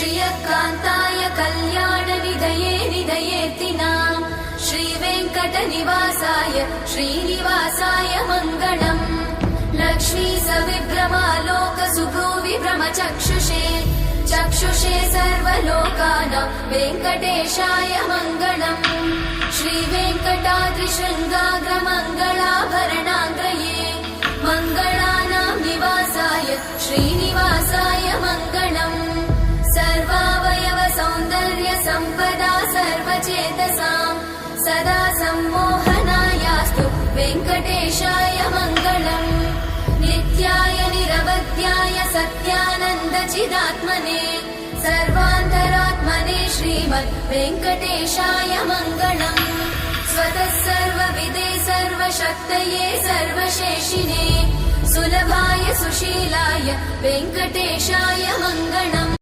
श्रियकान्ताय कल्याणनिधये निधयेतिनाम् श्रीवेङ्कटनिवासाय श्रीनिवासाय मङ्गलम् लक्ष्मी सविभ्रमालोकसुभ्रूविभ्रमचक्षुषे चक्षुषे सर्वलोकानां वेङ्कटेशाय मङ्गलम् श्रीवेङ्कटाद्रिशृङ्गाग्रमङ्गलाभरणाङ्गये मङ्गलानां निवासाय श्रीनिवासाय मङ्गलम् सर्वावयव सौन्दर्य सम्पदा सर्वचेतसां सदा सम्मोहनायास्तु वेङ्कटेशाय मङ्गलम् नित्याय निरवध्याय सत्यानन्दचिदात्मने सर्वान्तरात्मने श्रीमद् वेङ्कटेशाय मङ्गलम् स्वतः सर्वविदे सर्वशक्तये सर्वशेषिने सुलभाय सुशीलाय वेङ्कटेशाय मङ्गलम्